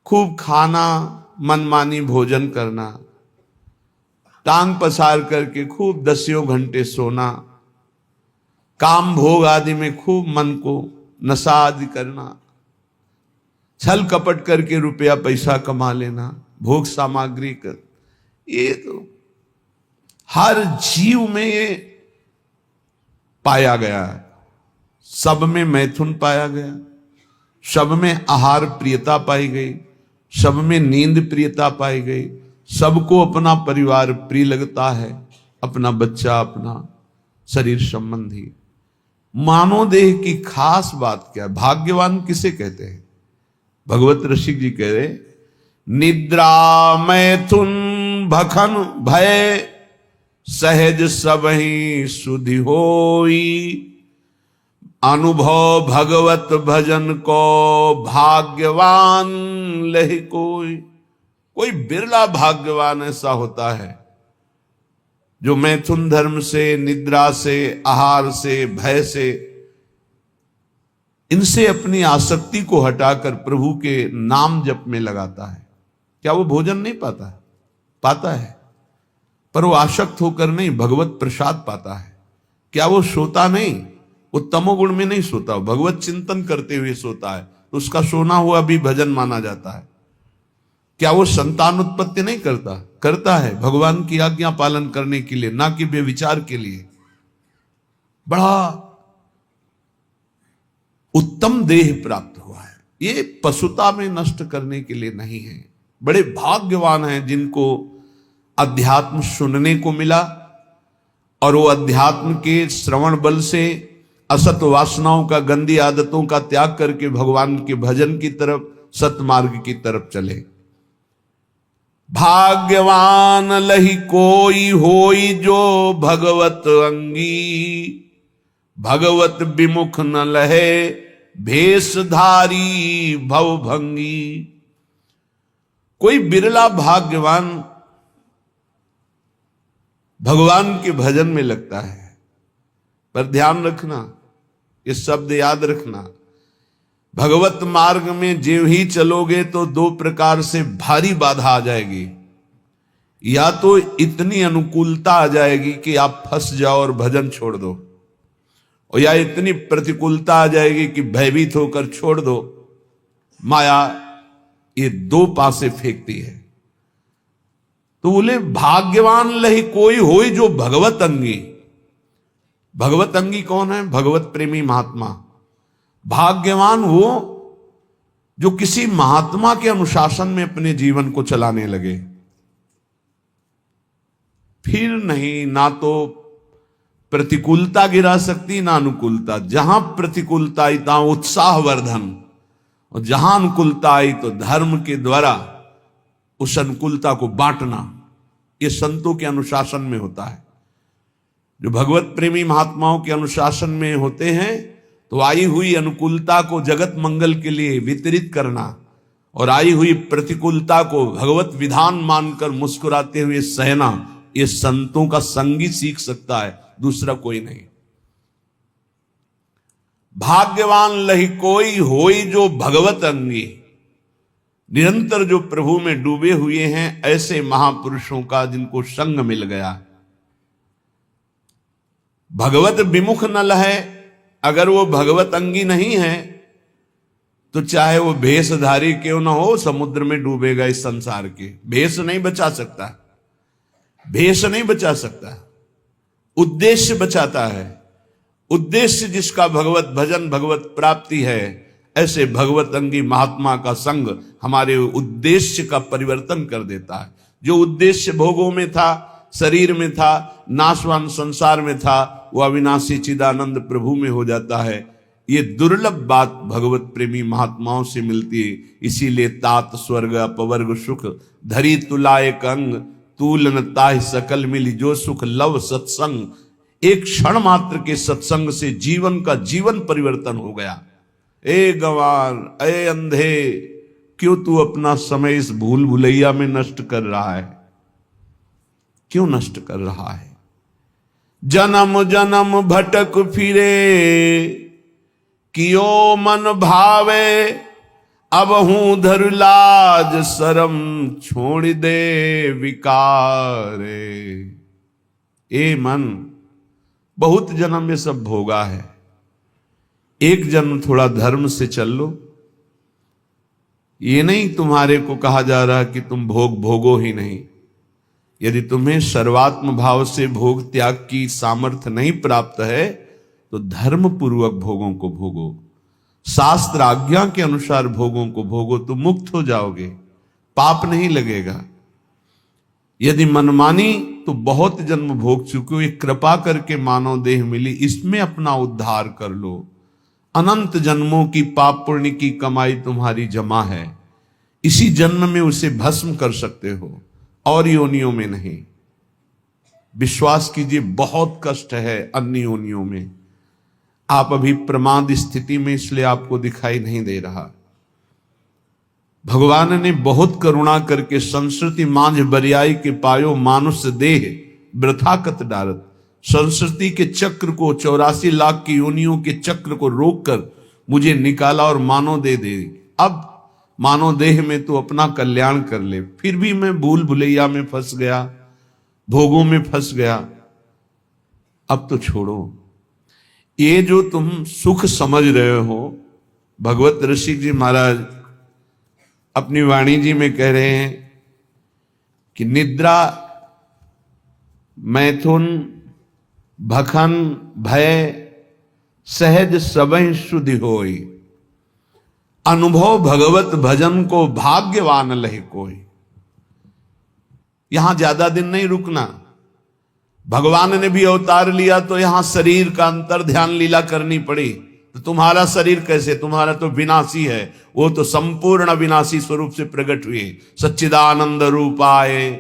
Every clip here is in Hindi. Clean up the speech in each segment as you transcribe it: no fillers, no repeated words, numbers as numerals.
खूब खाना, मनमानी भोजन करना, टांग पसार करके खूब दसियों घंटे सोना, काम भोग आदि में खूब मन को नशा आदि करना, छल कपट करके रुपया पैसा कमा लेना, भोग सामग्री कर, ये तो हर जीव में ये पाया गया है। सब में मैथुन पाया गया, सब में आहार प्रियता पाई गई, सब में नींद प्रियता पाई गई, सबको अपना परिवार प्रिय लगता है, अपना बच्चा, अपना शरीर संबंधी। मानव देह की खास बात क्या है? भाग्यवान किसे कहते हैं? भगवत ऋषि जी कह रहे, निद्रा मैथुन भखन भय सहज सबहि सुधि होई, अनुभव भगवत भजन को भाग्यवान लहि कोई। कोई बिरला भाग्यवान ऐसा होता है जो मैथुन धर्म से, निद्रा से, आहार से, भय से, इनसे अपनी आसक्ति को हटाकर प्रभु के नाम जप में लगाता है। क्या वो भोजन नहीं पाता है? पाता है, पर वो आसक्त होकर नहीं, भगवत प्रसाद पाता है। क्या वो सोता नहीं? वो तमोगुण में नहीं सोता, भगवत चिंतन करते हुए सोता है, तो उसका सोना हुआ भी भजन माना जाता है। क्या वो संतान उत्पत्ति नहीं करता? करता है, भगवान की आज्ञा पालन करने के लिए, ना कि व्यभिचार के लिए। बड़ा उत्तम देह प्राप्त हुआ है, ये पशुता में नष्ट करने के लिए नहीं है। बड़े भाग्यवान हैं जिनको अध्यात्म सुनने को मिला, और वो अध्यात्म के श्रवण बल से असत वासनाओं का, गंदी आदतों का त्याग करके भगवान के भजन की तरफ, सतमार्ग की तरफ चले। भाग्यवान लही कोई होई जो भगवत अंगी, भगवत विमुख न लहे भेषधारी भवभंगी। कोई बिरला भाग्यवान भगवान के भजन में लगता है। पर ध्यान रखना, ये शब्द याद रखना, भगवत मार्ग में जो ही चलोगे तो दो प्रकार से भारी बाधा आ जाएगी। या तो इतनी अनुकूलता आ जाएगी कि आप फंस जाओ और भजन छोड़ दो, और या इतनी प्रतिकूलता आ जाएगी कि भयभीत होकर छोड़ दो। माया ये दो पासे फेंकती है। तो बोले भाग्यवान लही कोई होई जो भगवत अंगी। भगवत अंगी कौन है? भगवत प्रेमी महात्मा। भाग्यवान वो जो किसी महात्मा के अनुशासन में अपने जीवन को चलाने लगे। फिर नहीं, ना तो प्रतिकूलता गिरा सकती, ना अनुकूलता। जहां प्रतिकूलता आई तहां उत्साहवर्धन, और जहां अनुकूलता आई तो धर्म के द्वारा उस अनुकूलता को बांटना। ये संतों के अनुशासन में होता है। जो भगवत प्रेमी महात्माओं के अनुशासन में होते हैं तो आई हुई अनुकूलता को जगत मंगल के लिए वितरित करना, और आई हुई प्रतिकूलता को भगवत विधान मानकर मुस्कुराते हुए सहना, ये संतों का संगी सीख सकता है, दूसरा कोई नहीं। भाग्यवान लही कोई होई जो भगवत अंगी। निरंतर जो प्रभु में डूबे हुए हैं, ऐसे महापुरुषों का जिनको संग मिल गया। भगवत विमुख न लहे, अगर वो भगवत अंगी नहीं है तो चाहे वो भेषधारी क्यों ना हो, समुद्र में डूबेगा। इस संसार के भेष नहीं बचा सकता, भेष नहीं बचा सकता, उद्देश्य बचाता है। उद्देश्य जिसका भगवत भजन, भगवत प्राप्ति है, ऐसे भगवत अंगी महात्मा का संग हमारे उद्देश्य का परिवर्तन कर देता है। जो उद्देश्य भोगों में था, शरीर में था, नाशवान संसार में था, वो अविनाशी चिदानंद प्रभु में हो जाता है। ये दुर्लभ बात भगवत प्रेमी महात्माओं से मिलती है। इसीलिए तात स्वर्ग अपवर्ग सुख धरी तुलायक अंग, तूल न ताहि सकल मिली जो सुख लव सत्संग। एक क्षण मात्र के सत्संग से जीवन का जीवन परिवर्तन हो गया। ए गंवार, ए अंधे, क्यों तू अपना समय इस भूल भुलैया में नष्ट कर रहा है? क्यों नष्ट कर रहा है? जन्म जन्म भटक फिरे, कियो मन भावे अब हूं धर लाज शरम छोड़ दे विकारे। ए मन, बहुत जन्म में सब भोगा है, एक जन्म थोड़ा धर्म से चल लो। ये नहीं तुम्हारे को कहा जा रहा कि तुम भोग भोगो ही नहीं। यदि तुम्हें सर्वात्म भाव से भोग त्याग की सामर्थ्य नहीं प्राप्त है तो धर्म पूर्वक भोगों को भोगो, शास्त्र आज्ञा के अनुसार भोगों को भोगो, तो मुक्त हो जाओगे, पाप नहीं लगेगा। यदि मनमानी तो बहुत जन्म भोग चुके हो, एक कृपा करके मानव देह मिली, इसमें अपना उद्धार कर लो। अनंत जन्मों की पाप पुण्य की कमाई तुम्हारी जमा है, इसी जन्म में उसे भस्म कर सकते हो और योनियों में नहीं। विश्वास कीजिए, बहुत कष्ट है अन्य योनियों में। आप अभी प्रमाद स्थिति में, इसलिए आपको दिखाई नहीं दे रहा। भगवान ने बहुत करुणा करके संस्कृति मांझ बरियाई के पायो मानुष देह वृथा कत डारत। संस्कृति के चक्र को, 84 लाख की योनियों के चक्र को रोककर मुझे निकाला और मानव दे दे। अब मानव देह में तो अपना कल्याण कर ले, फिर भी मैं भूल भुलैया में फंस गया, भोगों में फंस गया। अब तो छोड़ो। ये जो तुम सुख समझ रहे हो, भगवत ऋषि जी महाराज अपनी वाणी जी में कह रहे हैं कि निद्रा, मैथुन, भखन, भय सहज सबहि शुद्धि होई। अनुभव भगवत भजन को भाग्यवान लहे कोई। यहां ज्यादा दिन नहीं रुकना। भगवान ने भी अवतार लिया तो यहां शरीर का अंतर ध्यान लीला करनी पड़ी। तो तुम्हारा शरीर कैसे, तुम्हारा तो विनाशी है, वो तो संपूर्ण विनाशी स्वरूप से प्रकट हुए। सच्चिदानंद रूपाय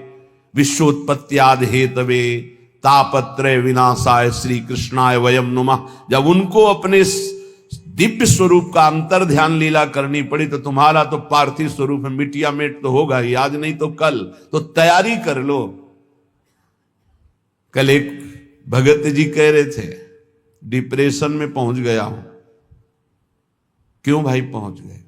विश्वोत्पत्त्यादि हेतवे तापत्रय विनाशाय श्री कृष्णाय वयम नुमः। जब उनको अपने दिव्य स्वरूप का अंतर ध्यान लीला करनी पड़ी तो तुम्हारा तो पार्थिव स्वरूप है, मिटिया मेट तो होगा ही, आज नहीं तो कल। तो तैयारी कर लो। कल एक भगत जी कह रहे थे डिप्रेशन में पहुंच गया हूं। क्यों भाई पहुंच गए?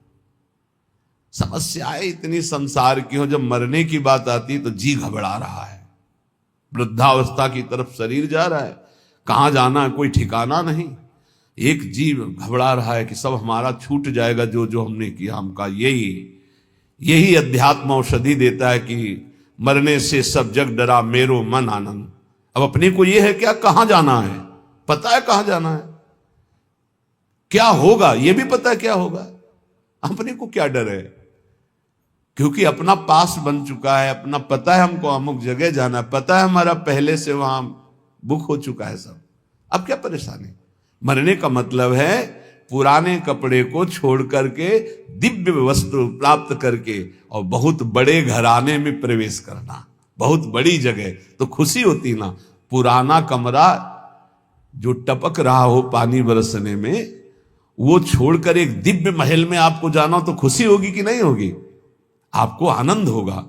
समस्याएं इतनी संसार की हो, जब मरने की बात आती तो जी घबरा रहा है, वृद्धावस्था की तरफ शरीर जा रहा है, कहां जाना है कोई ठिकाना नहीं। एक जीव घबरा रहा है कि सब हमारा छूट जाएगा, जो जो हमने किया हमका। यही अध्यात्म औषधि देता है कि मरने से सब जग डरा मेरो मन आनंद। अब अपने को यह है क्या, कहां जाना है, पता है कहां जाना है, क्या होगा ये भी पता है क्या होगा। अपने को क्या डर है, क्योंकि अपना पास बन चुका है, अपना पता है हमको अमुक जगह जाना, पता है हमारा पहले से वहां बुक हो चुका है सब। अब क्या परेशानी। मरने का मतलब है पुराने कपड़े को छोड़ करके दिव्य वस्त्र प्राप्त करके और बहुत बड़े घराने में प्रवेश करना, बहुत बड़ी जगह। तो खुशी होती ना। पुराना कमरा जो टपक रहा हो पानी बरसने में, वो छोड़कर एक दिव्य महल में आपको जाना हो तो खुशी होगी कि नहीं होगी? आपको आनंद होगा।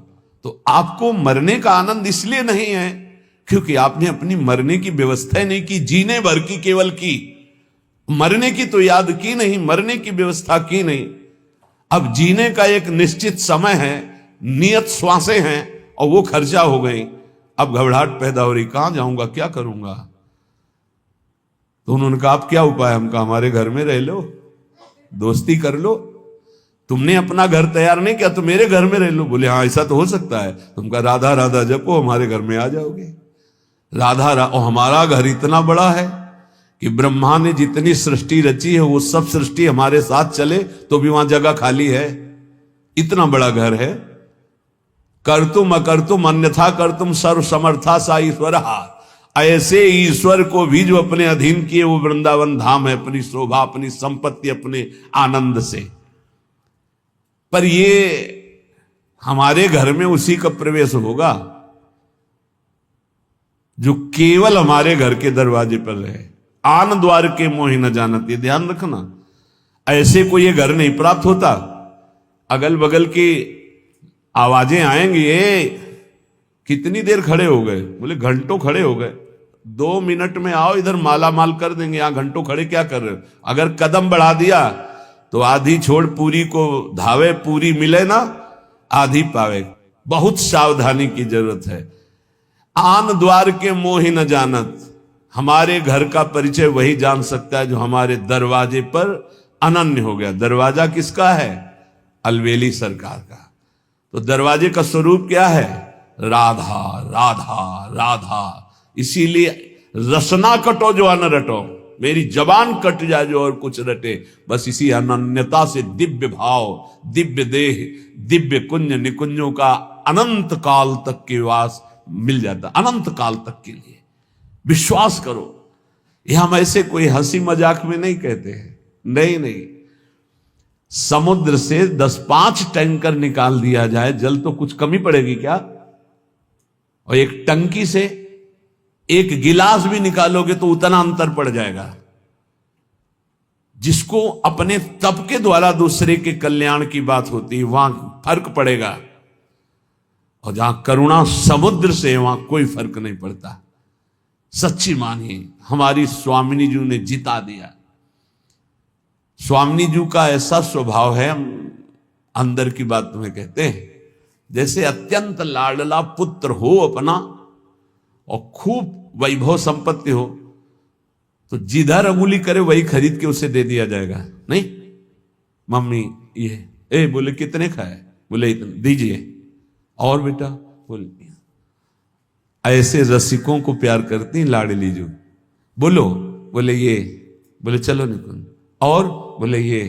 तो आपको मरने का आनंद इसलिए नहीं है क्योंकि आपने अपनी मरने की व्यवस्था नहीं की, जीने भर की केवल की, मरने की तो याद की नहीं, मरने की व्यवस्था की नहीं। अब जीने का एक निश्चित समय है, नियत श्वासें हैं और वो खर्चा हो गई। अब घबराहट पैदा हो रही, कहां जाऊंगा, क्या करूंगा। तो उन्होंने कहा आप क्या उपाय, हमका हमारे घर में रह लो, दोस्ती कर लो। तुमने अपना घर तैयार नहीं किया तो मेरे घर में रह लो। बोले हाँ ऐसा तो हो सकता है। तुमका राधा राधा जपो, हमारे घर में आ जाओगे। राधा और हमारा घर इतना बड़ा है कि ब्रह्मा ने जितनी सृष्टि रची है वो सब सृष्टि हमारे साथ चले तो भी वहां जगह खाली है। इतना बड़ा घर है। कर्तुम अकर्तुम अन्यथा कर्तुम सर्व समर्था सा ईश्वर। ऐसे ईश्वर को भी जो अपने अधीन किए वो वृंदावन धाम है, अपनी शोभा, अपनी संपत्ति, अपने आनंद से। पर ये हमारे घर में उसी का प्रवेश होगा जो केवल हमारे घर के दरवाजे पर रहे। आन द्वार के मोहि न जानत, ये ध्यान रखना। ऐसे को ये घर नहीं प्राप्त होता। अगल बगल की आवाजें आएंगी, कितनी देर खड़े हो गए? बोले घंटों खड़े हो गए। 2 मिनट में आओ, इधर माला माल कर देंगे। यहां घंटों खड़े क्या कर रहे हो? अगर कदम बढ़ा दिया तो आधी छोड़ पूरी को धावे, पूरी मिले ना आधी पावे। बहुत सावधानी की जरूरत है। आन द्वार के मोहि न जानत, हमारे घर का परिचय वही जान सकता है जो हमारे दरवाजे पर अनन्य हो गया। दरवाजा किसका है? अलवेली सरकार का। तो दरवाजे का स्वरूप क्या है? राधा राधा राधा। इसीलिए रसना कटो जो अन रटो, मेरी जबान कट जाए जो और कुछ रटे, बस इसी अनन्यता से दिव्य भाव, दिव्य देह, दिव्य कुंज निकुंजों का अनंत काल तक के वास मिल जाता, अनंत काल तक के लिए। विश्वास करो, यह हम ऐसे कोई हंसी मजाक में नहीं कहते हैं, नहीं नहीं। समुद्र से 10-5 टैंकर निकाल दिया जाए, जल तो कुछ कमी पड़ेगी क्या? और एक टंकी से एक गिलास भी निकालोगे तो उतना अंतर पड़ जाएगा। जिसको अपने तप के द्वारा दूसरे के कल्याण की बात होती है वहां फर्क पड़ेगा, और जहां करुणा समुद्र से वहां कोई फर्क नहीं पड़ता। सच्ची मानिए, हमारी स्वामिनी जी ने जिता दिया। स्वामिनी जी का ऐसा स्वभाव है, हम अंदर की बात तुम्हें कहते हैं, जैसे अत्यंत लाडला पुत्र हो अपना और खूब वैभव संपत्ति हो तो जिधर अंगुली करे वही खरीद के उसे दे दिया जाएगा। नहीं, मम्मी ये बोले कितने का है? बोले इतने दीजिए। और बेटा? बोले ऐसे रसिकों को प्यार करती लाडली जो। बोलो? बोले ये। बोले चलो निकुंज। और? बोले ये।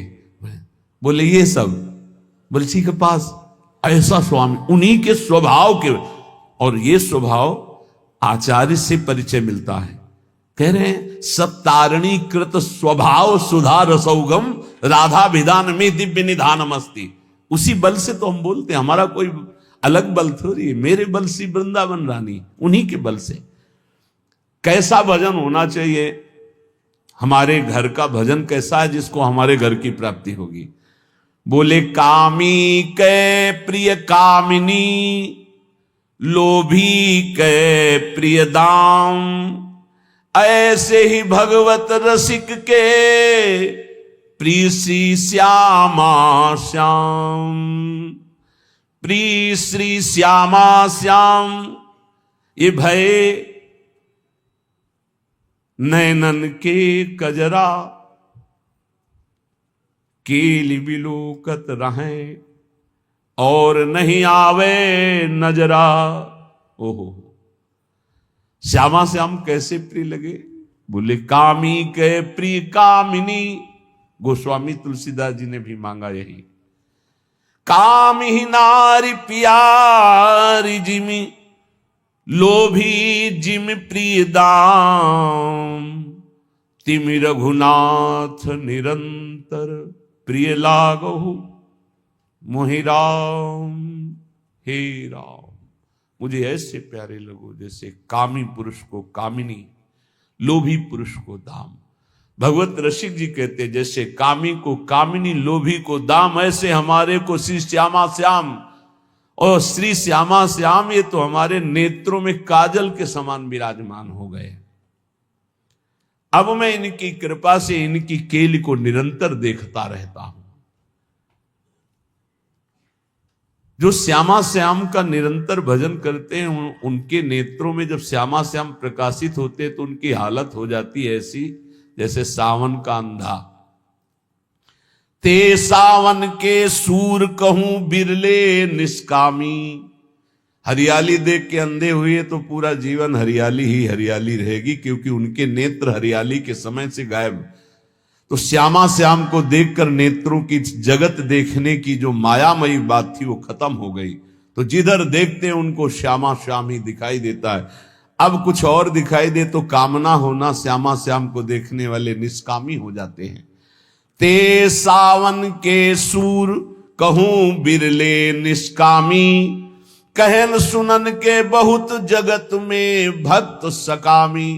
बोले ये सब। बोले ठीक है पास। ऐसा स्वामी, उन्हीं के स्वभाव के, और ये स्वभाव आचार्य से परिचय मिलता है। कह रहे हैं सत्तारणी कृत स्वभाव सुधा रसौगम राधा विधान में दिव्य निधानम अस्ति। उसी बल से तो हम बोलते हैं, हमारा कोई अलग बल थोड़ी है। मेरे बल से वृंदावन रानी, उन्हीं के बल से। कैसा भजन होना चाहिए? हमारे घर का भजन कैसा है जिसको हमारे घर की प्राप्ति होगी? बोले कामी के प्रिय कामिनी, लोभी के प्रिय दाम, ऐसे ही भगवत रसिक के प्रिय श्री श्यामा श्याम। प्रिय श्री श्यामा श्याम, ये भय नैनन के कजरा, केली बिलोकत रहें और नहीं आवे नजरा। ओहो, श्यामा श्याम कैसे प्रिय लगे? बोले कामी के प्रिय कामिनी। गोस्वामी तुलसीदास जी ने भी मांगा यही। काम ही नारी प्यारी जिमी, लोभी जिम प्रिय दाम, तिमि रघुनाथ निरंतर प्रिय लागहु मोहि राम। हे राम, मुझे ऐसे प्यारे लगो जैसे कामी पुरुष को कामिनी, लोभी पुरुष को दाम। भगवत रसिक जी कहते जैसे कामी को कामिनी, लोभी को दाम, ऐसे हमारे को श्री श्यामा श्याम। और श्री श्यामा श्याम ये तो हमारे नेत्रों में काजल के समान विराजमान हो गए। अब मैं इनकी कृपा से इनकी केली को निरंतर देखता रहता हूं। जो श्यामा श्याम का निरंतर भजन करते हैं उनके नेत्रों में जब श्यामा श्याम प्रकाशित होते हैं तो उनकी हालत हो जाती है ऐसी जैसे सावन का अंधा। ते सावन के सूर कहूं बिरले निष्कामी। हरियाली देख के अंधे हुए तो पूरा जीवन हरियाली ही हरियाली रहेगी, क्योंकि उनके नेत्र हरियाली के समय से गायब। तो श्यामा श्याम को देखकर नेत्रों की जगत देखने की जो मायामयी बात थी वो खत्म हो गई। तो जिधर देखते हैं उनको श्यामा श्याम ही दिखाई देता है। अब कुछ और दिखाई दे तो कामना होना श्यामा श्याम को देखने वाले निष्कामी हो जाते हैं। ते सावन के सूर कहूं बिरले निष्कामी, कहन सुनन के बहुत जगत में भक्त सकामी।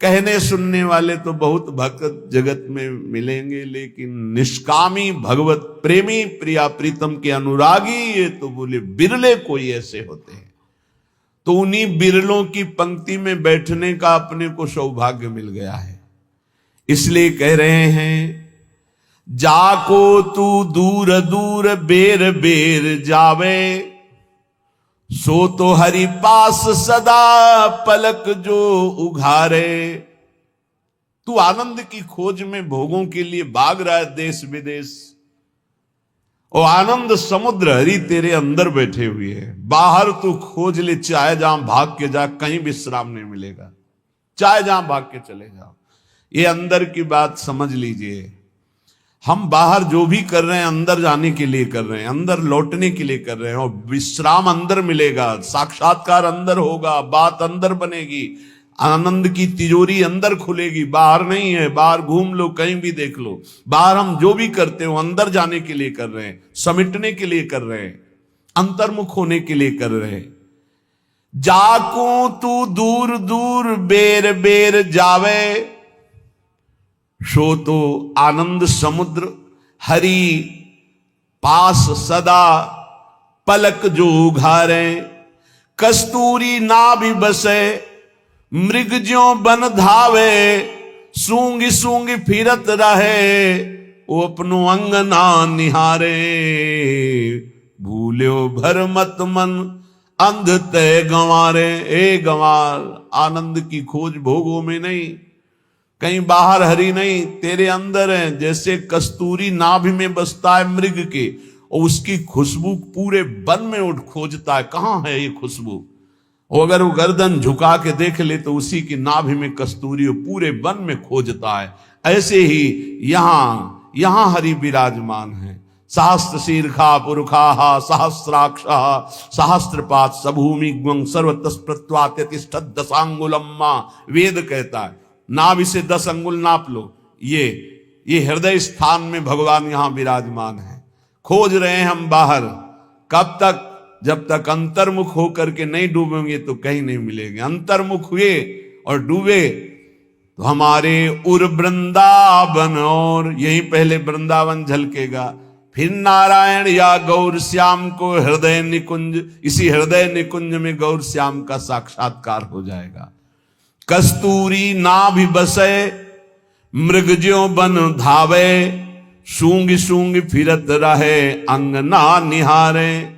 कहने सुनने वाले तो बहुत भक्त जगत में मिलेंगे, लेकिन निष्कामी भगवत प्रेमी प्रिया प्रीतम के अनुरागी ये तो बोले बिरले कोई ऐसे होते हैं। तो उन्हीं बिरलों की पंक्ति में बैठने का अपने को सौभाग्य मिल गया है। इसलिए कह रहे हैं जाको तू दूर दूर बेर बेर जावे, सो तो हरि पास सदा पलक जो उघारे। तू आनंद की खोज में भोगों के लिए भाग रहा है देश विदेश, और आनंद समुद्र हरि तेरे अंदर बैठे हुए है। बाहर तू खोज ले, चाहे जहां भाग के जा, कहीं विश्राम नहीं मिलेगा, चाहे जहां भाग के चले जाओ। ये अंदर की बात समझ लीजिए। हम बाहर जो भी कर रहे हैं अंदर जाने के लिए कर रहे हैं, अंदर लौटने के लिए कर रहे हैं, और विश्राम अंदर मिलेगा, साक्षात्कार अंदर होगा, बात अंदर बनेगी, आनंद की तिजोरी अंदर खुलेगी, बाहर नहीं है। बाहर घूम लो, कहीं भी देख लो, बाहर हम जो भी करते हो अंदर जाने के लिए कर रहे हैं, समेटने के लिए कर रहे हैं, अंतर्मुख होने के लिए कर रहे हैं। जाको तू दूर दूर बेर बेर जावे, सो तो आनंद समुद्र हरि पास सदा पलक जो उघारे। कस्तूरी ना भी बसे मृग ज्यों बन धावे, सूंगी सूंगी फिरत रहे वो अपनो अंगना निहारे। भूल्यो भर मत मन अंध तय गंवारे। ए गंवार, आनंद की खोज भोगों में नहीं, कहीं बाहर हरि नहीं, तेरे अंदर है। जैसे कस्तूरी नाभि में बसता है मृग के, और उसकी खुशबू पूरे वन में उठ खोजता है, कहां है ये खुशबू। और अगर वो गर्दन झुका के देख ले तो उसी की नाभि में कस्तूरी पूरे वन में खोजता है। ऐसे ही यहां हरि विराजमान है। सहस्त्र शीर्षा पुरुषा सहस्राक्ष सहस्त्रपात सभूमि ग्वं सर्वतस्प्रत्वात्यतिष्ठत् दशांगुलम्मा। वेद कहता है नाभि से 10 अंगुल नाप लो। ये हृदय स्थान में भगवान यहां विराजमान है। खोज रहे हैं हम बाहर, कब तक? जब तक अंतर्मुख होकर के नहीं डूबेंगे तो कहीं नहीं मिलेंगे। अंतर्मुख हुए और डूबे तो हमारे उर वृंदावन, और यही पहले वृंदावन झलकेगा, फिर नारायण या गौर श्याम को हृदय निकुंज, इसी हृदय निकुंज में गौर श्याम का साक्षात्कार हो जाएगा। कस्तूरी नाभि बसे मृग ज्यों बन धावे, सूंघ सूंघ फिरत रहे अंगना निहारे।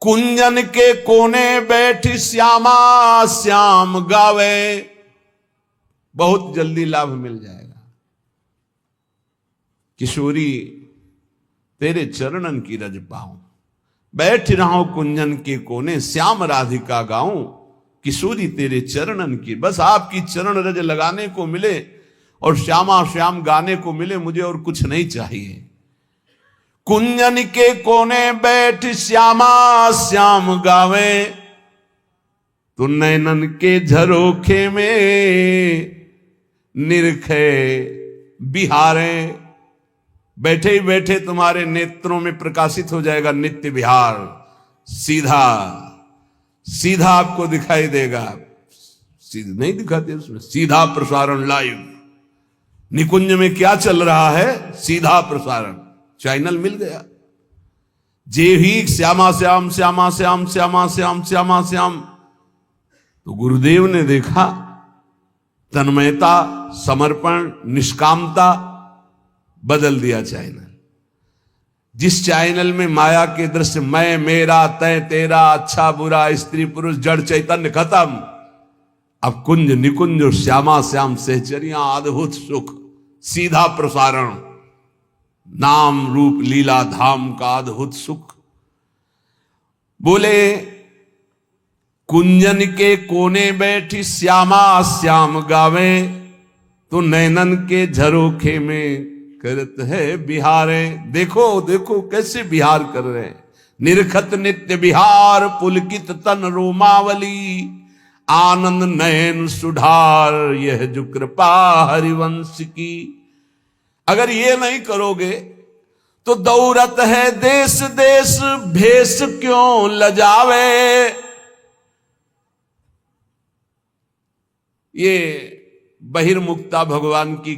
कुंजन के कोने बैठी श्यामा श्याम गावे। बहुत जल्दी लाभ मिल जाएगा। किशोरी तेरे चरणन की रज पाऊं, बैठ रहा हूं कुंजन के कोने, श्याम राधिका गाऊं। किशोरी तेरे चरणन की, बस आपकी चरण रज लगाने को मिले और श्यामा श्याम गाने को मिले, मुझे और कुछ नहीं चाहिए। कुंजन के कोने बैठ श्यामा श्याम गावे, तो नैनन के झरोखे में निरखे बिहारे। बैठे ही बैठे तुम्हारे नेत्रों में प्रकाशित हो जाएगा नित्य विहार। सीधा सीधा आपको दिखाई देगा, सीधा नहीं दिखाते उसमें, सीधा प्रसारण लाइव। निकुंज में क्या चल रहा है? सीधा प्रसारण, चैनल मिल गया। जे ही श्यामा श्याम श्यामा श्याम श्यामा श्याम श्यामा श्याम, तो गुरुदेव ने देखा तन्मयता, समर्पण, निष्कामता, बदल दिया चैनल। जिस चैनल में माया के दृश्य, मैं मेरा तय तेरा, अच्छा बुरा, स्त्री पुरुष, जड़ चैतन्य खत्म। अब कुंज निकुंज और श्यामा श्याम सहचरियां, अद्भुत सुख, सीधा प्रसारण, नाम रूप लीला धाम का अद्भुत सुख। बोले कुंजन के कोने बैठी श्यामा श्याम गावे, तो नैनन के झरोखे में करत है बिहारे। देखो देखो कैसे बिहार कर रहे हैं। निरखत नित्य बिहार, पुलकित तन रोमावली, आनंद नयन सुधार, यह जो कृपा हरिवंश की। अगर ये नहीं करोगे तो दौरत है देश देश, भेष क्यों लजावे। ये बहिर्मुखता भगवान की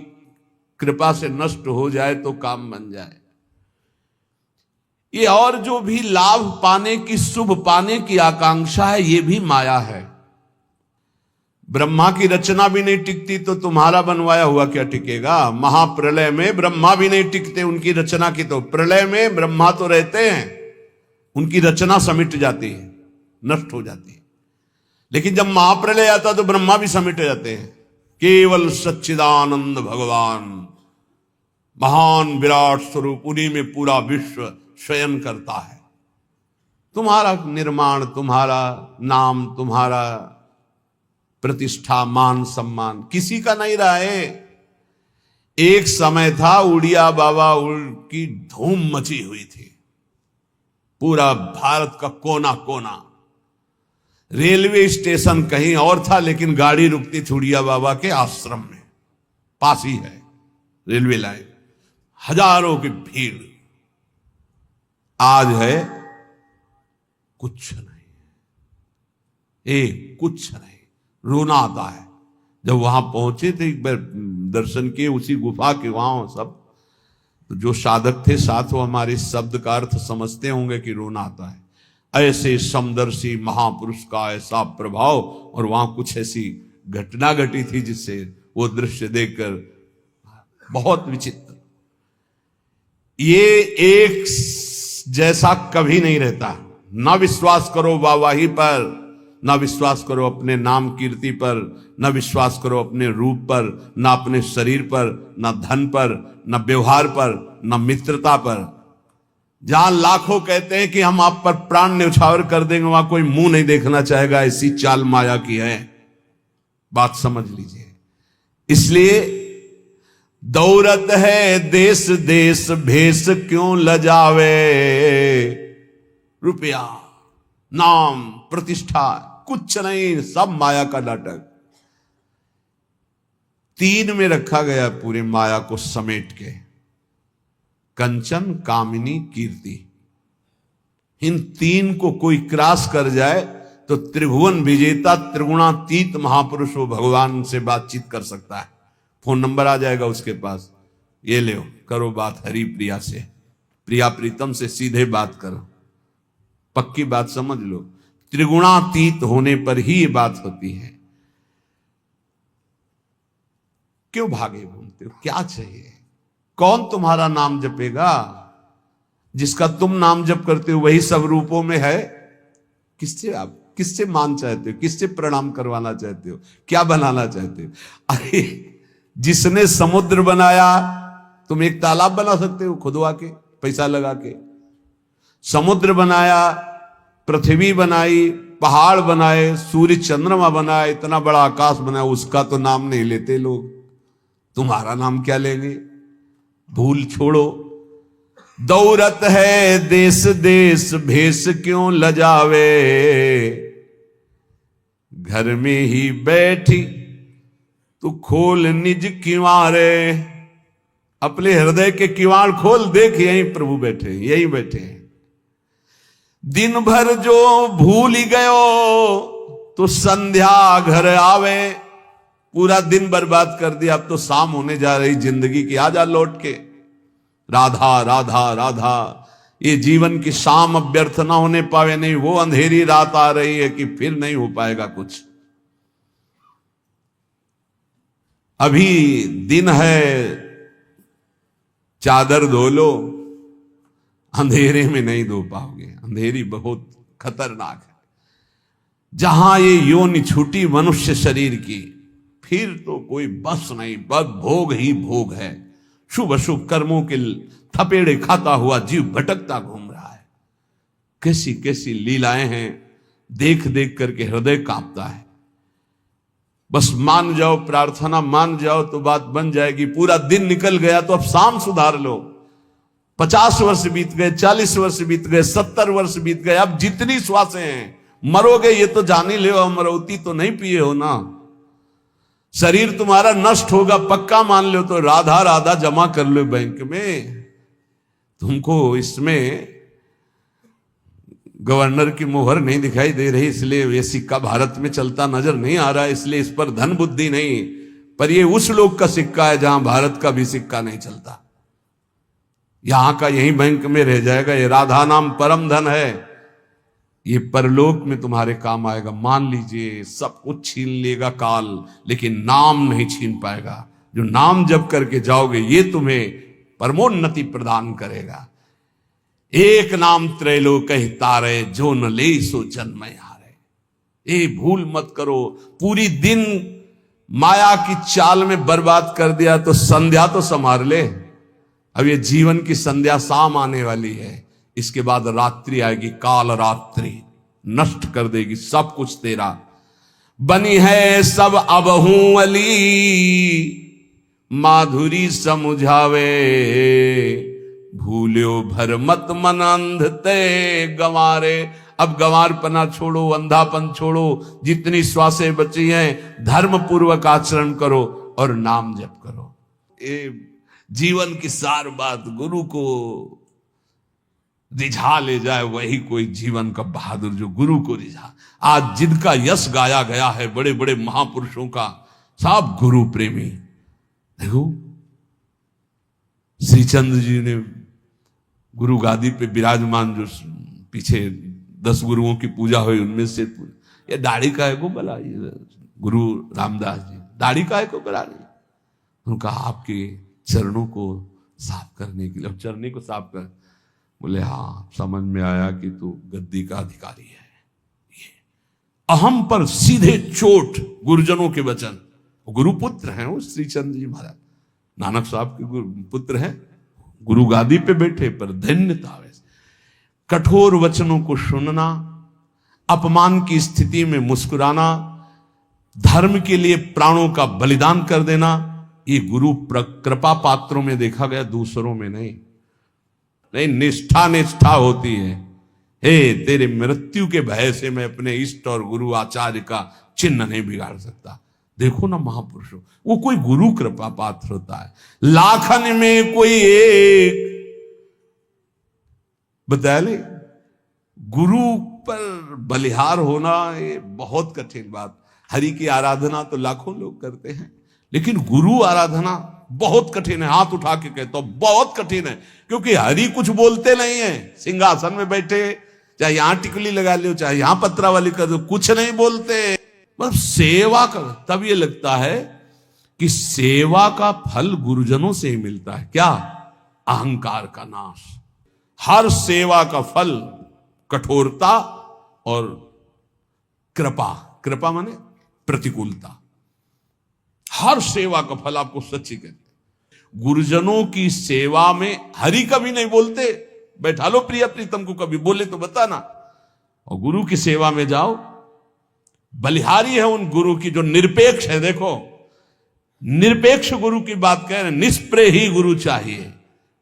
कृपा से नष्ट हो जाए तो काम बन जाए। ये और जो भी लाभ पाने की, शुभ पाने की आकांक्षा है, ये भी माया है। ब्रह्मा की रचना भी नहीं टिकती तो तुम्हारा बनवाया हुआ क्या टिकेगा। महाप्रलय में ब्रह्मा भी नहीं टिकते उनकी रचना की, तो प्रलय में ब्रह्मा तो रहते हैं, उनकी रचना समिट जाती है, नष्ट हो जाती है। लेकिन जब महाप्रलय आता तो ब्रह्मा भी समिट जाते हैं। केवल सच्चिदानंद भगवान महान विराट स्वरूप, उन्हीं में पूरा विश्व शयन करता है। तुम्हारा निर्माण, तुम्हारा नाम, तुम्हारा प्रतिष्ठा, मान सम्मान किसी का नहीं रहा है। एक समय था उड़िया बाबा की धूम मची हुई थी, पूरा भारत का कोना कोना। रेलवे स्टेशन कहीं और था, लेकिन गाड़ी रुकती थी उड़िया बाबा के आश्रम में, पास ही है रेलवे लाइन, हजारों की भीड़। आज है कुछ नहीं, कुछ नहीं। रोना आता है। जब वहां पहुंचे थे, एक बार दर्शन किए उसी गुफा के, वहां सब तो जो साधक थे साथ, वो हमारे शब्द का अर्थ समझते होंगे कि रोना आता है। ऐसे समदर्शी महापुरुष का ऐसा प्रभाव, और वहां कुछ ऐसी घटना घटी थी जिससे वो दृश्य देखकर बहुत विचित्र। ये एक जैसा कभी नहीं रहता। ना विश्वास करो वाहवाही पर, ना विश्वास करो अपने नाम कीर्ति पर, ना विश्वास करो अपने रूप पर, ना अपने शरीर पर, ना धन पर, ना व्यवहार पर, ना मित्रता पर। जहां लाखों कहते हैं कि हम आप पर प्राण न्यौछावर कर देंगे, वहां कोई मुंह नहीं देखना चाहेगा। ऐसी चाल माया की है, बात समझ लीजिए। इसलिए दौलत है देश देश, भेष क्यों लजावे। रुपया, नाम, प्रतिष्ठा कुछ नहीं, सब माया का नाटक। तीन में रखा गया पूरी माया को समेट के, कंचन, कामिनी, कीर्ति। इन तीन को कोई क्रॉस कर जाए तो त्रिभुवन विजेता त्रिगुणातीत महापुरुष वो भगवान से बातचीत कर सकता है। फोन नंबर आ जाएगा उसके पास, ये ले करो बात हरि प्रिया से, प्रिया प्रीतम से सीधे बात करो, पक्की बात समझ लो। त्रिगुणातीत होने पर ही ये बात होती है। क्यों भागे घूमते हो, क्या चाहिए? कौन तुम्हारा नाम जपेगा? जिसका तुम नाम जप करते हो वही सब रूपों में है। किससे आप, किससे मान चाहते हो, किससे प्रणाम करवाना चाहते हो, क्या बनाना चाहते हो? अरे जिसने समुद्र बनाया, तुम एक तालाब बना सकते हो खुदवा के, पैसा लगा के। समुद्र बनाया, पृथ्वी बनाई, पहाड़ बनाए, सूर्य चंद्रमा बनाए, इतना बड़ा आकाश बनाया, उसका तो नाम नहीं लेते लोग। तुम्हारा नाम क्या लेंगे? भूल छोड़ो। दौलत है देश देश, भेष क्यों लजावे। घर में ही बैठी तू खोल निज किवारे। अपने हृदय के किवाड़ खोल, देख यहीं प्रभु बैठे, यहीं बैठे हैं। दिन भर जो भूल ही गयो, तो संध्या घर आवे। पूरा दिन बर्बाद कर दिया, अब तो शाम होने जा रही जिंदगी की, आजा लौट के। राधा राधा राधा, ये जीवन की शाम अब व्यर्थ ना होने पावे। नहीं, वो अंधेरी रात आ रही है कि फिर नहीं हो पाएगा कुछ। अभी दिन है, चादर धो लो, अंधेरे में नहीं धो पाओगे। अंधेरी बहुत खतरनाक है। जहां ये योनि छूटी मनुष्य शरीर की, फिर तो कोई बस नहीं, बस भोग ही भोग है। शुभ अशुभ कर्मों के थपेड़े खाता हुआ जीव भटकता घूम रहा है। कैसी कैसी लीलाएं हैं, देख देख करके हृदय कांपता है। बस मान जाओ, प्रार्थना मान जाओ तो बात बन जाएगी। पूरा दिन निकल गया तो अब शाम सुधार लो। 50 वर्ष बीत गए, 40 वर्ष बीत गए, 70 वर्ष बीत गए, अब जितनी श्वासें हैं, मरोगे ये तो जान ही ले, अमरौती तो नहीं पिए हो ना। शरीर तुम्हारा नष्ट होगा पक्का मान लो, तो राधा राधा जमा कर लो बैंक में। तुमको इसमें गवर्नर की मोहर नहीं दिखाई दे रही, इसलिए ये सिक्का भारत में चलता नजर नहीं आ रहा है, इसलिए इस पर धन बुद्धि नहीं। पर ये उस लोग का सिक्का है जहां भारत का भी सिक्का नहीं चलता। यहां का यही बैंक में रह जाएगा। ये राधा नाम परम धन है, ये परलोक में तुम्हारे काम आएगा। मान लीजिए सब कुछ छीन लेगा काल, लेकिन नाम नहीं छीन पाएगा। जो नाम जप करके जाओगे ये तुम्हें परमोन्नति प्रदान करेगा। एक नाम त्रैलोक तारे, जो न ले सो जन्म हारे। ये भूल मत करो। पूरी दिन माया की चाल में बर्बाद कर दिया तो संध्या तो संभाल ले। अब ये जीवन की संध्या शाम आने वाली है, इसके बाद रात्रि आएगी, काल रात्रि नष्ट कर देगी सब कुछ तेरा। बनी है सब अबहू अली, माधुरी समुझावे। भूल्यो भर मत मन अंध ते गंवारे। अब गंवारपना छोड़ो, अंधापन छोड़ो, जितनी श्वासें बची हैं धर्म पूर्वक आचरण करो और नाम जप करो। ये जीवन की सार बात गुरु को रिझा ले जाए वही कोई जीवन का बहादुर, जो गुरु को रिझा। आज जिनका यश गाया गया है बड़े बड़े महापुरुषों का, सब गुरु प्रेमी। देखो श्रीचंद्र जी ने गुरु गादी पे विराजमान, जो पीछे 10 गुरुओं की पूजा हुई उनमें से ये दाढ़ी का है को बला, गुरु रामदास जी दाढ़ी का है को बला नहीं। उनका आपके चरणों को साफ करने के लिए, चरणी को साफ कर। बोले हाँ, समझ में आया कि तू गद्दी का अधिकारी है। ये अहम पर सीधे चोट, गुरुजनों के वचन। गुरुपुत्र हैं वो श्रीचंद्र जी महाराज, नानक साहब के पुत्र हैं, गुरु गादी पे बैठे, पर धन्यता वैसे। कठोर वचनों को सुनना, अपमान की स्थिति में मुस्कुराना, धर्म के लिए प्राणों का बलिदान कर देना, ये गुरु कृपा पात्रों में देखा गया, दूसरों में नहीं। निष्ठा निष्ठा होती है। हे तेरे मृत्यु के भय से मैं अपने इष्ट और गुरु आचार्य का चिन्ह नहीं बिगाड़ सकता। देखो ना महापुरुषों, वो कोई गुरु कृपा पात्र होता है। लाखन में कोई एक, बताया नहीं, गुरु पर बलिहार होना ये बहुत कठिन बात। हरि की आराधना तो लाखों लोग करते हैं, लेकिन गुरु आराधना बहुत कठिन है। हाथ उठा के कहता हूं बहुत कठिन है, क्योंकि हरि कुछ बोलते नहीं है। सिंहासन में बैठे, चाहे यहां टिकली लगा लो, चाहे यहां पत्रा वाली कर दो, कुछ नहीं बोलते, बस सेवा कर। तब ये लगता है कि सेवा का फल गुरुजनों से ही मिलता है। क्या? अहंकार का नाश। हर सेवा का फल कठोरता और कृपा। कृपा माने प्रतिकूलता। हर सेवा का फल आपको सच्ची कहते। गुरुजनों की सेवा में हरि कभी नहीं बोलते, बैठा लो प्रिय प्रीतम को, कभी बोले तो बताना। और गुरु की सेवा में जाओ, बलिहारी है उन गुरु की जो निरपेक्ष है। देखो निरपेक्ष गुरु की बात कह रहे, निष्प्रेय ही गुरु चाहिए,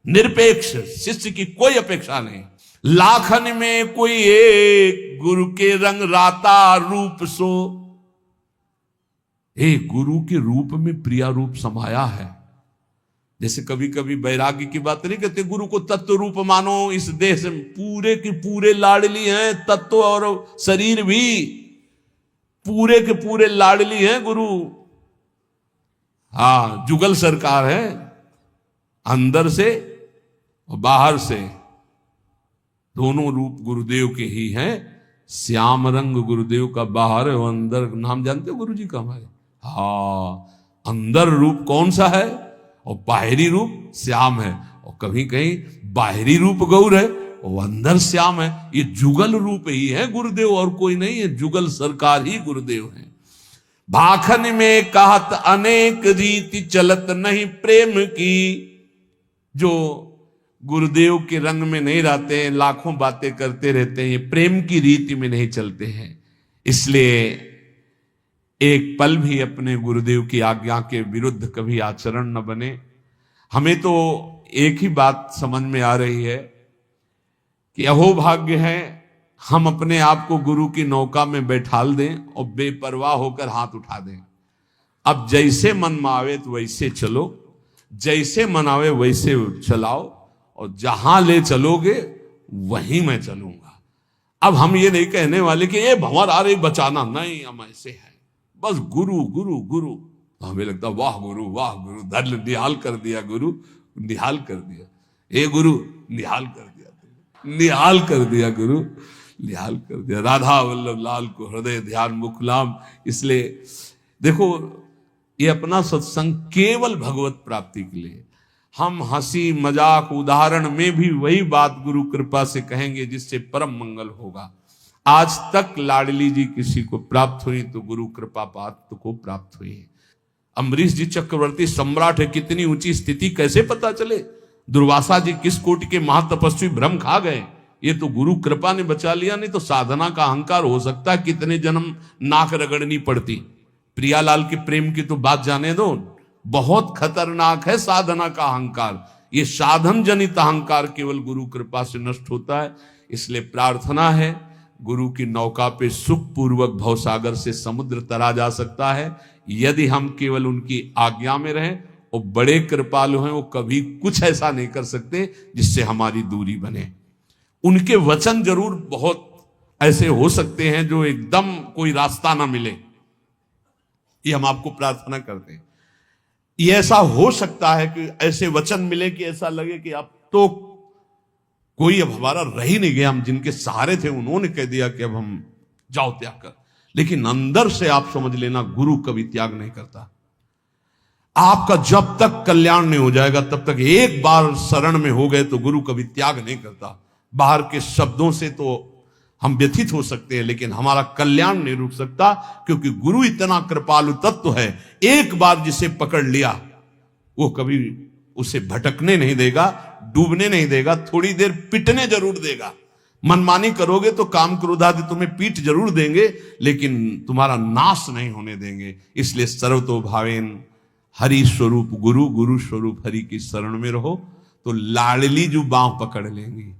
निरपेक्ष शिष्य की कोई अपेक्षा नहीं। लाखन में कोई एक, गुरु के रंग राता रूप सो। एक गुरु के रूप में प्रिया रूप समाया है। जैसे कभी कभी वैराग्य की बात नहीं कहते, गुरु को तत्व रूप मानो। इस देह से पूरे के पूरे लाडली हैं, तत्व और शरीर भी पूरे के पूरे लाडली हैं गुरु। हाँ, जुगल सरकार है, अंदर से और बाहर से दोनों रूप गुरुदेव के ही हैं। श्याम रंग गुरुदेव का बाहर है, और अंदर नाम जानते हो गुरु जी का हमारे? हाँ, अंदर रूप कौन सा है और बाहरी रूप श्याम है। और कभी कहीं बाहरी रूप गौर है और अंदर श्याम है। ये जुगल रूप ही है गुरुदेव, और कोई नहीं है। जुगल सरकार ही गुरुदेव है। भाखन में कहत अनेक रीति, चलत नहीं प्रेम की। जो गुरुदेव के रंग में नहीं रहते हैं, लाखों बातें करते रहते हैं, ये प्रेम की रीति में नहीं चलते हैं। इसलिए एक पल भी अपने गुरुदेव की आज्ञा के विरुद्ध कभी आचरण न बने। हमें तो एक ही बात समझ में आ रही है कि अहोभाग्य है हम अपने आप को गुरु की नौका में बैठाल दें और बेपरवाह होकर हाथ उठा दें। अब जैसे मन में आवे तो वैसे चलो, जैसे मन आवे वैसे चलाओ, और जहां ले चलोगे वहीं मैं चलूंगा। अब हम ये नहीं कहने वाले कि ये भंवर आ रही बचाना, नहीं, हम ऐसे हैं बस गुरु गुरु गुरु। हमें लगता वाह गुरु धर निहाल कर दिया, गुरु निहाल कर दिया, ए गुरु निहाल कर दिया, निहाल कर दिया गुरु। निहाल कर दिया, राधा वल्लभ लाल को हृदय ध्यान मुकुलाम। इसलिए देखो, ये अपना सत्संग केवल भगवत प्राप्ति के लिए। हम हंसी मजाक उदाहरण में भी वही बात गुरु कृपा से कहेंगे जिससे परम मंगल होगा। आज तक लाडली जी किसी को प्राप्त हुई तो गुरु कृपा पात्र को प्राप्त हुई। अम्बरीश जी चक्रवर्ती सम्राट है, कितनी ऊंची स्थिति कैसे पता चले? दुर्वासा जी किस कोटि के महातपस्वी भ्रम खा गए, ये तो गुरु कृपा ने बचा लिया, नहीं तो साधना का अहंकार हो सकता है कितने जन्म नाक रगड़नी पड़ती। प्रियालाल के प्रेम की तो बात जाने दो, बहुत खतरनाक है साधना का अहंकार। ये साधन जनित अहंकार केवल गुरु कृपा से नष्ट होता है। इसलिए प्रार्थना है, गुरु की नौका पे सुख पूर्वक भवसागर से समुद्र तरा जा सकता है यदि हम केवल उनकी आज्ञा में रहें। वो बड़े कृपालु हैं, वो कभी कुछ ऐसा नहीं कर सकते जिससे हमारी दूरी बने। उनके वचन जरूर बहुत ऐसे हो सकते हैं जो एकदम कोई रास्ता ना मिले, ये हम आपको प्रार्थना करते हैं। ये ऐसा हो सकता है कि ऐसे वचन मिले कि ऐसा लगे कि अब तो कोई अब हमारा रह ही नहीं गया, हम जिनके सहारे थे उन्होंने कह दिया कि अब हम जाओ त्याग कर। लेकिन अंदर से आप समझ लेना, गुरु कभी त्याग नहीं करता। आपका जब तक कल्याण नहीं हो जाएगा तब तक, एक बार शरण में हो गए तो गुरु कभी त्याग नहीं करता। बाहर के शब्दों से तो हम व्यथित हो सकते हैं लेकिन हमारा कल्याण नहीं रुक सकता, क्योंकि गुरु इतना कृपालु तत्व है, एक बार जिसे पकड़ लिया वो कभी उसे भटकने नहीं देगा, डूबने नहीं देगा, थोड़ी देर पिटने जरूर देगा। मनमानी करोगे तो काम क्रोध आदि तुम्हें पीठ जरूर देंगे लेकिन तुम्हारा नाश नहीं होने देंगे। इसलिए सर्वतो भावेन हरि स्वरूप गुरु, गुरु स्वरूप हरि की शरण में रहो तो लाडली जो बांह पकड़ लेंगी,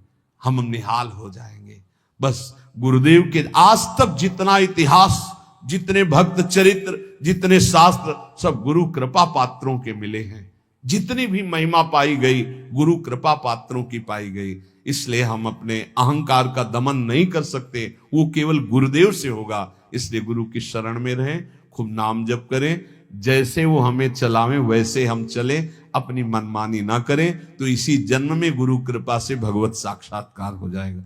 हम निहाल हो जाएंगे। बस गुरुदेव के आज तक जितना इतिहास, जितने भक्त चरित्र, जितने शास्त्र, सब गुरु कृपा पात्रों के मिले हैं। जितनी भी महिमा पाई गई गुरु कृपा पात्रों की पाई गई। इसलिए हम अपने अहंकार का दमन नहीं कर सकते, वो केवल गुरुदेव से होगा। इसलिए गुरु की शरण में रहें, खूब नाम जप करें, जैसे वो हमें चलावें वैसे हम चलें, अपनी मनमानी ना करें, तो इसी जन्म में गुरु कृपा से भगवत साक्षात्कार हो जाएगा।